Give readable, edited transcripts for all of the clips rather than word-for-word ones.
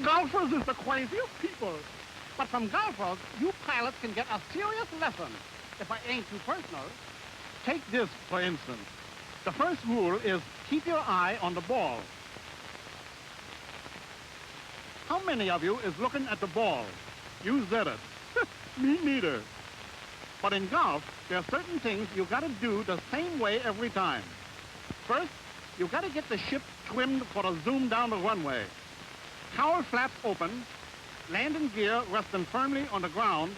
Golfers is the craziest people. But from golfers, you pilots can get a serious lesson. If I ain't too personal, take this, for instance. The first rule is keep your eye on the ball. How many of you is looking at the ball? You said it. Me neither. But in golf, there are certain things you gotta do the same way every time. First, you gotta get the ship trimmed for the zoom down the runway. Cowl flaps open, landing gear resting firmly on the ground.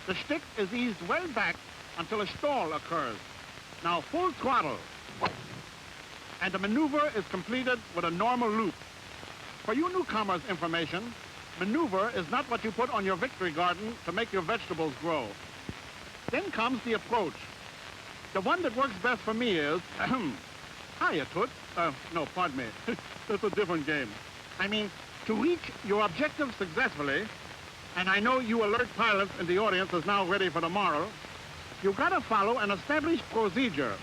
The stick is eased well back until a stall occurs. Now full throttle. And the maneuver is completed with a normal loop. For you newcomers' information, maneuver is not what you put on your victory garden to make your vegetables grow. Then comes the approach. The one that works best for me is, hiya, Toots. No, pardon me. That's a different game. I mean, to reach your objective successfully, and I know you alert pilots in the audience is now ready for tomorrow, you gotta follow an established procedure.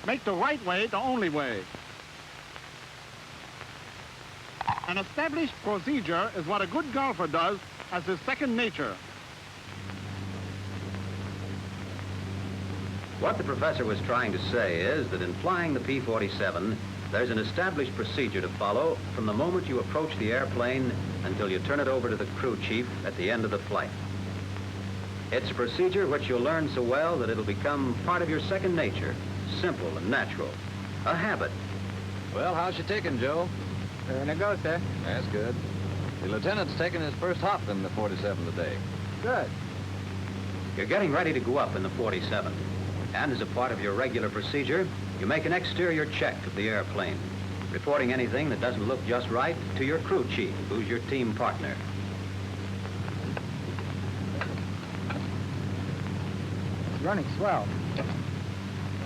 Make the right way the only way. An established procedure is what a good golfer does as his second nature. What the professor was trying to say is that in flying the P-47, there's an established procedure to follow from the moment you approach the airplane until you turn it over to the crew chief at the end of the flight. It's a procedure which you'll learn so well that it'll become part of your second nature, simple and natural, a habit. Well, how's your ticking, Joe? There it goes, sir. That's good. The lieutenant's taking his first hop in the 47 today. Good. You're getting ready to go up in the 47. And as a part of your regular procedure, you make an exterior check of the airplane, reporting anything that doesn't look just right to your crew chief, who's your team partner. It's running swell.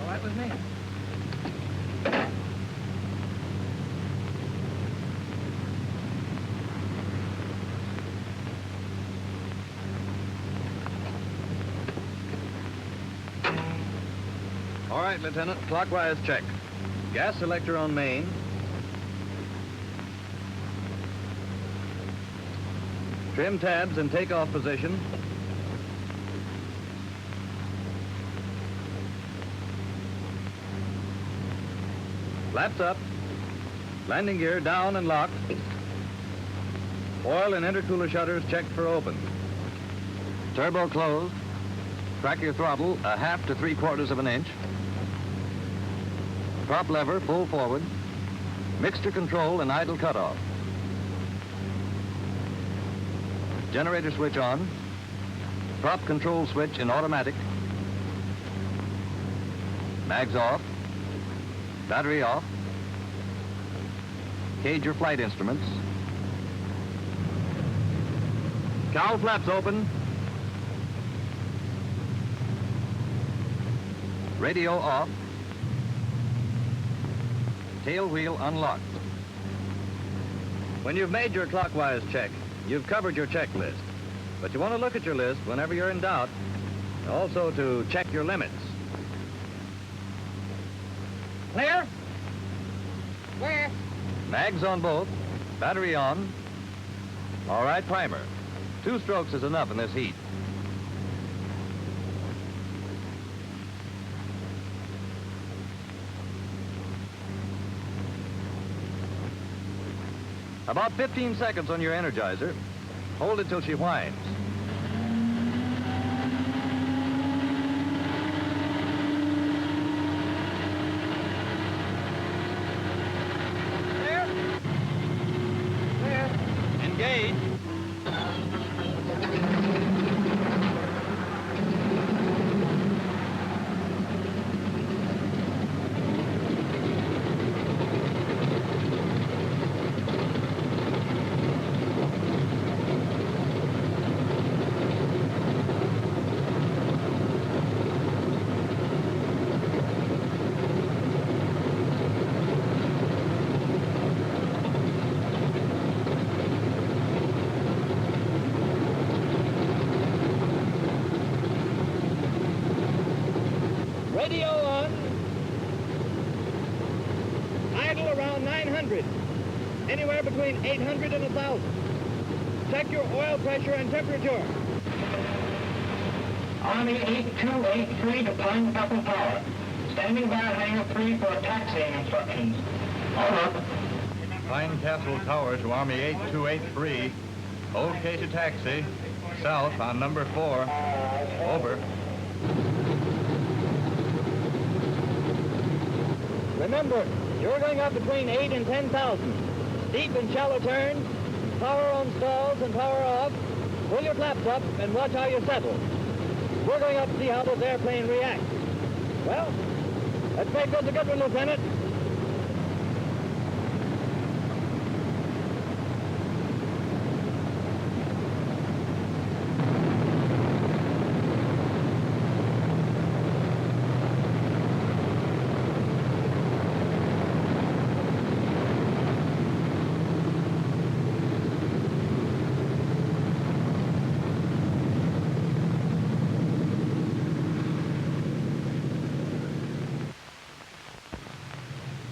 All right with me. All right, Lieutenant, clockwise check. Gas selector on main. Trim tabs in takeoff position. Flaps up. Landing gear down and locked. Oil and intercooler shutters checked for open. Turbo closed. Track your throttle 1/2 to 3/4 of an inch. Prop lever full forward. Mixture control and idle cutoff. Generator switch on. Prop control switch in automatic. Mags off. Battery off. Cage your flight instruments. Cowl flaps open. Radio off. Tail wheel unlocked. When you've made your clockwise check, you've covered your checklist. But you want to look at your list whenever you're in doubt, and also to check your limits. Clear? Clear. Mags on both, battery on. All right, primer. 2 strokes is enough in this heat. About 15 seconds on your energizer. Hold it till she whines. Clear? Clear. Engage. Radio on. 800. Anywhere between 800 and 1,000. Check your oil pressure and temperature. Army 8283 to Pine Castle Tower. Standing by hangar 3 for taxiing instructions. Over. Pine Castle Tower to Army 8283. Okay to taxi. South on number 4. Over. Remember, you're going up between 8 and 10,000. Steep and shallow turns, power on stalls and power off. Pull your flaps up and watch how you settle. We're going up to see how this airplane reacts. Well, let's make this a good one, Lieutenant.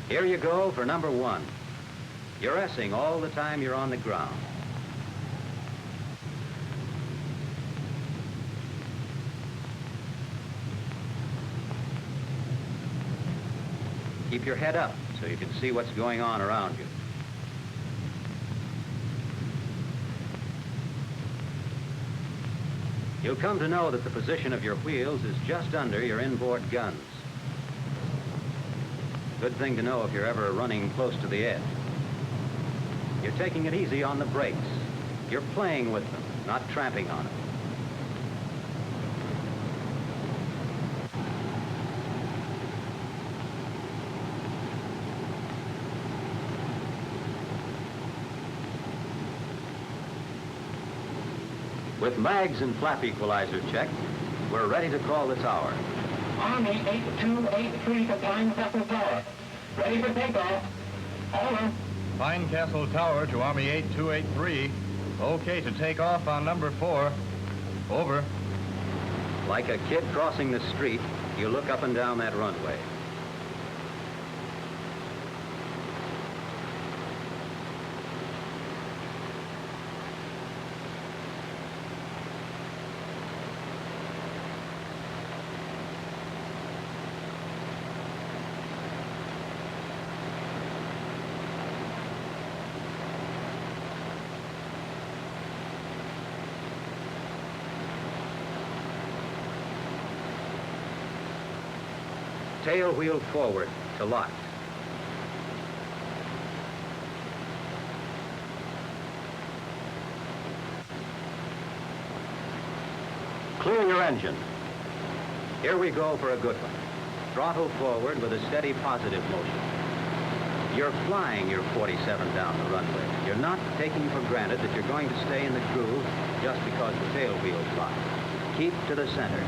Here you go for number 1. You're S-ing all the time you're on the ground. Keep your head up so you can see what's going on around you. You'll come to know that the position of your wheels is just under your inboard guns. Good thing to know if you're ever running close to the edge. You're taking it easy on the brakes. You're playing with them, not tramping on them. With mags and flap equalizer checked, we're ready to call the tower. Army 8283 to Pine Castle Tower. Ready for takeoff. Over. Pine Castle Tower to Army 8283. Okay to take off on number 4. Over. Like a kid crossing the street, you look up and down that runway. Tail wheel forward to lock. Clear your engine. Here we go for a good one. Throttle forward with a steady positive motion. You're flying your 47 down the runway. You're not taking for granted that you're going to stay in the groove just because the tail wheel's locked. Keep to the center.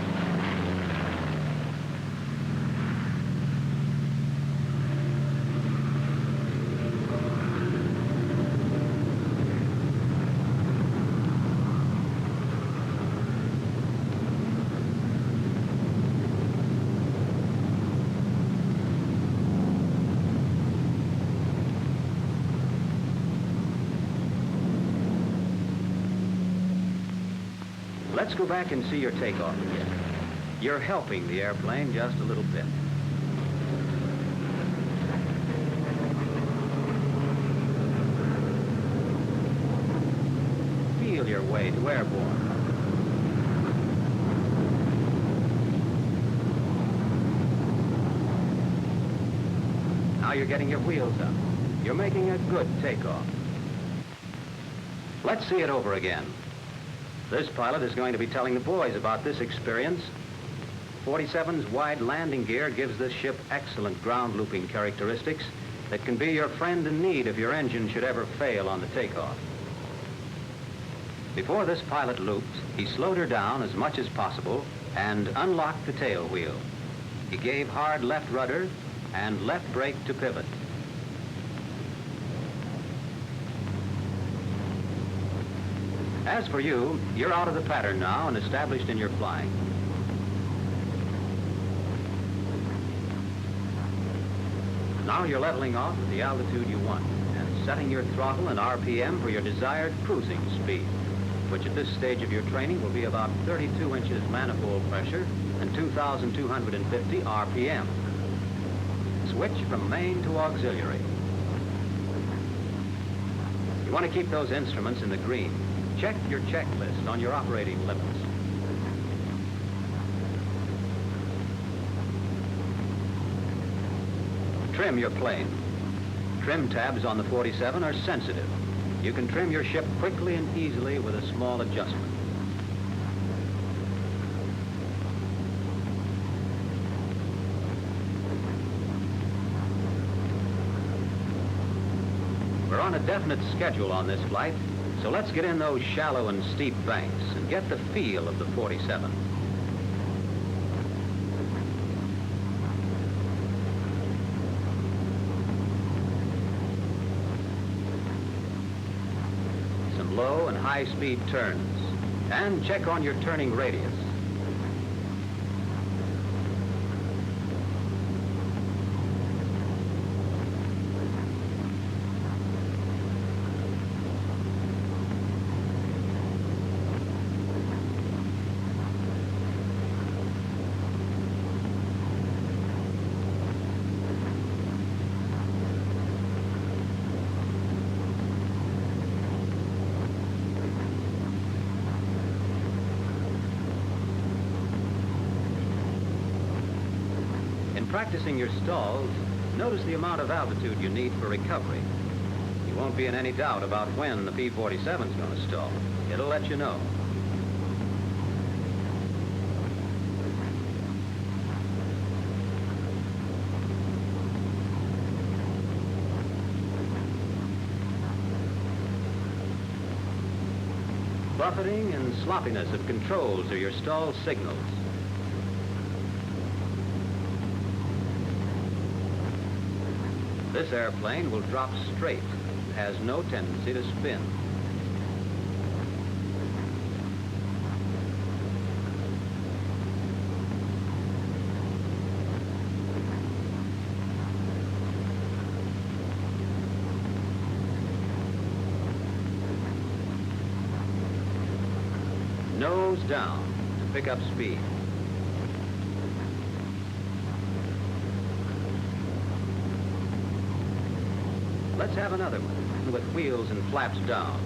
Let's go back and see your takeoff again. You're helping the airplane just a little bit. Feel your way to airborne. Now you're getting your wheels up. You're making a good takeoff. Let's see it over again. This pilot is going to be telling the boys about this experience. 47's wide landing gear gives this ship excellent ground looping characteristics that can be your friend in need if your engine should ever fail on the takeoff. Before this pilot looped, he slowed her down as much as possible and unlocked the tail wheel. He gave hard left rudder and left brake to pivot. As for you, you're out of the pattern now and established in your flying. Now you're leveling off at the altitude you want and setting your throttle and RPM for your desired cruising speed, which at this stage of your training will be about 32 inches manifold pressure and 2,250 RPM. Switch from main to auxiliary. You want to keep those instruments in the green. Check your checklist on your operating limits. Trim your plane. Trim tabs on the 47 are sensitive. You can trim your ship quickly and easily with a small adjustment. We're on a definite schedule on this flight, so let's get in those shallow and steep banks and get the feel of the 47. Some low and high-speed turns, and check on your turning radius. Practicing your stalls, notice the amount of altitude you need for recovery. You won't be in any doubt about when the P-47 is going to stall. It'll let you know. Buffeting and sloppiness of controls are your stall signals. This airplane will drop straight. It has no tendency to spin. Nose down to pick up speed. Let's have another one with wheels and flaps down.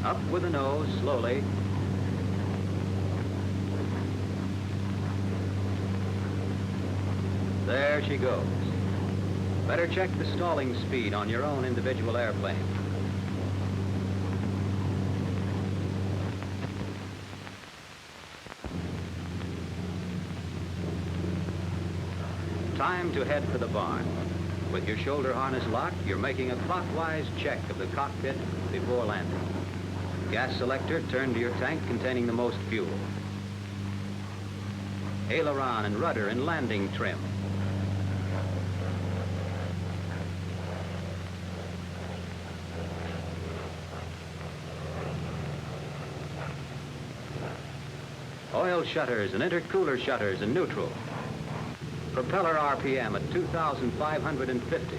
Up with the nose slowly. There she goes. Better check the stalling speed on your own individual airplane. Time to head for the barn. With your shoulder harness locked, you're making a clockwise check of the cockpit before landing. Gas selector turned to your tank containing the most fuel. Aileron and rudder in landing trim. Oil shutters and intercooler shutters in neutral. Propeller RPM at 2,550.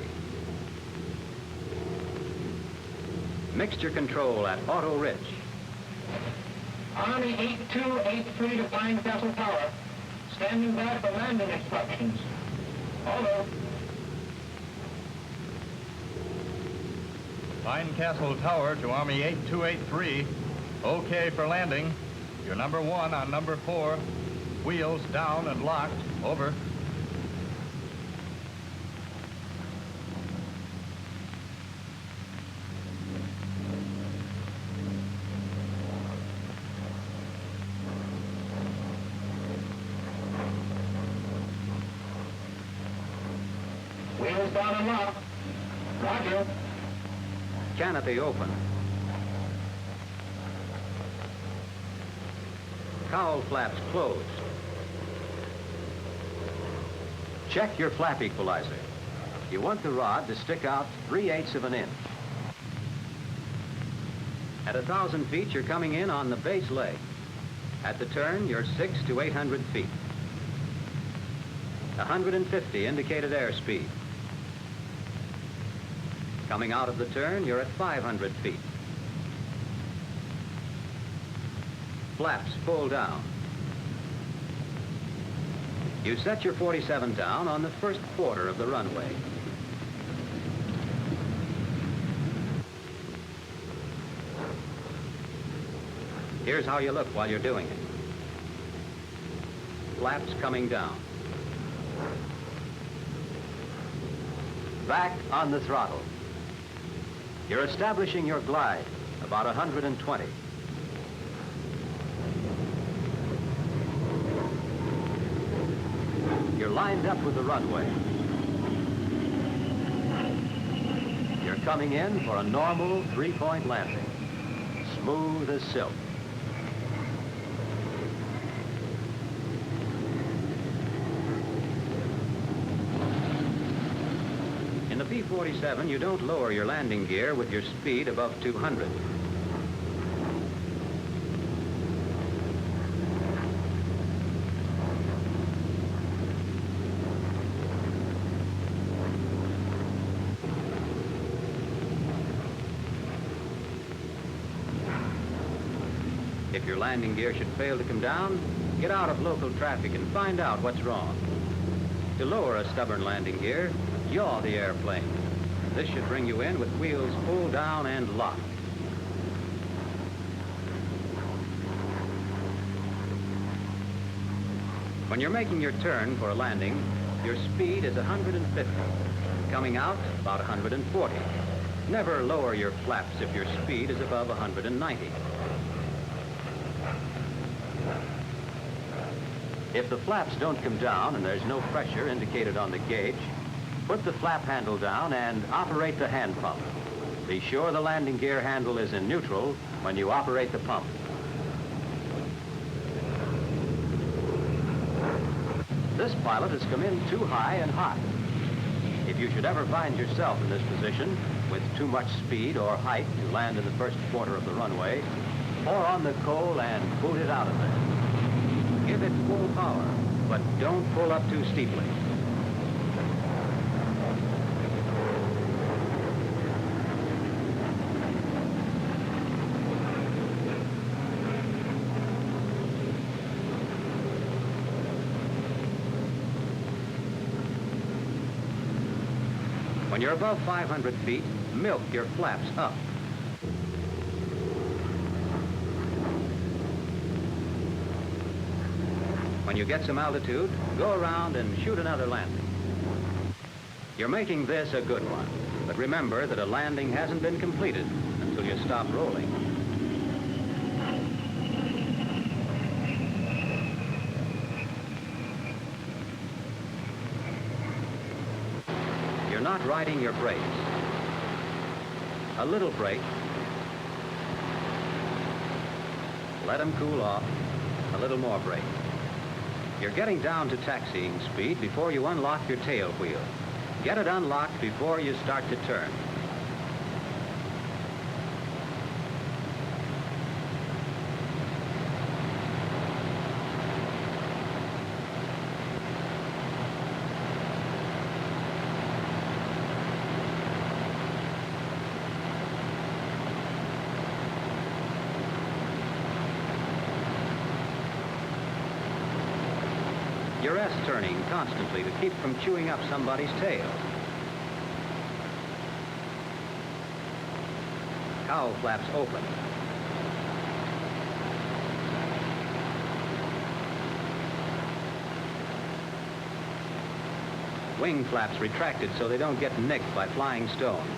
Mixture control at auto rich. Army 8283 to Pine Castle Tower. Standing by for landing instructions. Over. Pine Castle Tower to Army 8283. Okay for landing. You're number 1 on number 4. Wheels down and locked. Over. Wheels down and locked. Roger. Canopy open. Cowl flaps closed. Check your flap equalizer. You want the rod to stick out 3/8 of an inch. At 1,000 feet, you're coming in on the base leg. At the turn, you're 600 to 800 feet. 150 indicated airspeed. Coming out of the turn, you're at 500 feet. Flaps full down. You set your 47 down on the first quarter of the runway. Here's how you look while you're doing it. Flaps coming down. Back on the throttle. You're establishing your glide, about 120. You're lined up with the runway. You're coming in for a normal three-point landing. Smooth as silk. In the P-47, you don't lower your landing gear with your speed above 200. If your landing gear should fail to come down, get out of local traffic and find out what's wrong. To lower a stubborn landing gear, yaw the airplane. This should bring you in with wheels pull down and locked. When you're making your turn for a landing, your speed is 150. Coming out, about 140. Never lower your flaps if your speed is above 190. If the flaps don't come down and there's no pressure indicated on the gauge, put the flap handle down and operate the hand pump. Be sure the landing gear handle is in neutral when you operate the pump. This pilot has come in too high and hot. If you should ever find yourself in this position with too much speed or height to land in the first quarter of the runway, pour on the coal and boot it out of there. Give it full power, but don't pull up too steeply. When you're above 500 feet, milk your flaps up. When you get some altitude, go around and shoot another landing. You're making this a good one, but remember that a landing hasn't been completed until you stop rolling. You're not riding your brakes. A little brake. Let them cool off. A little more brake. You're getting down to taxiing speed before you unlock your tail wheel. Get it unlocked before you start to turn. You're S-turning constantly to keep from chewing up somebody's tail. Cowl flaps open. Wing flaps retracted so they don't get nicked by flying stones.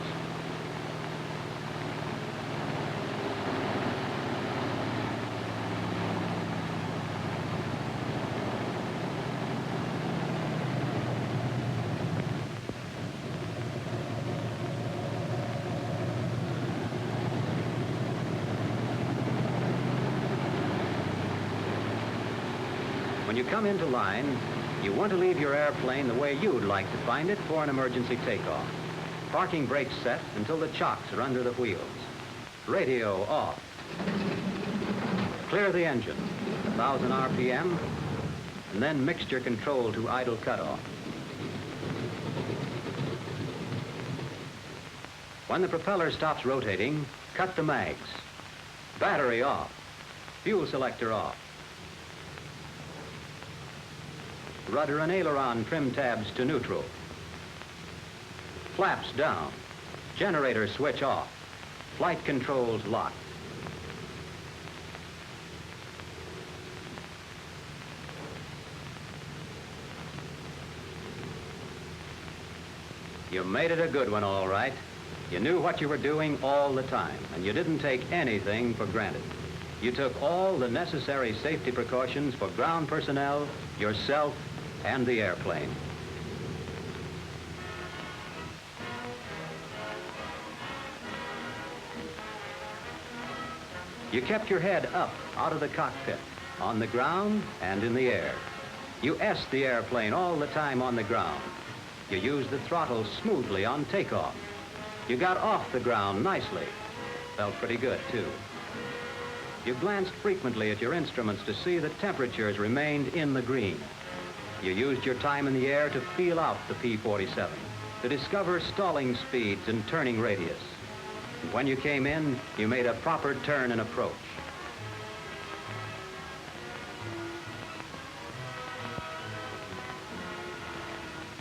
When you come into line, you want to leave your airplane the way you'd like to find it for an emergency takeoff. Parking brakes set until the chocks are under the wheels. Radio off. Clear the engine, 1,000 RPM, and then mixture control to idle cutoff. When the propeller stops rotating, cut the mags. Battery off. Fuel selector off. Rudder and aileron trim tabs to neutral. Flaps down. Generator switch off. Flight controls locked. You made it a good one, all right. You knew what you were doing all the time, and you didn't take anything for granted. You took all the necessary safety precautions for ground personnel, yourself, and the airplane. You kept your head up out of the cockpit, on the ground and in the air. You S-ed the airplane all the time on the ground. You used the throttle smoothly on takeoff. You got off the ground nicely. Felt pretty good, too. You glanced frequently at your instruments to see that temperatures remained in the green. You used your time in the air to feel out the P-47, to discover stalling speeds and turning radius. And when you came in, you made a proper turn and approach.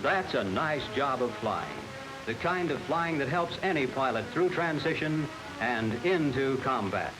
That's a nice job of flying. The kind of flying that helps any pilot through transition and into combat.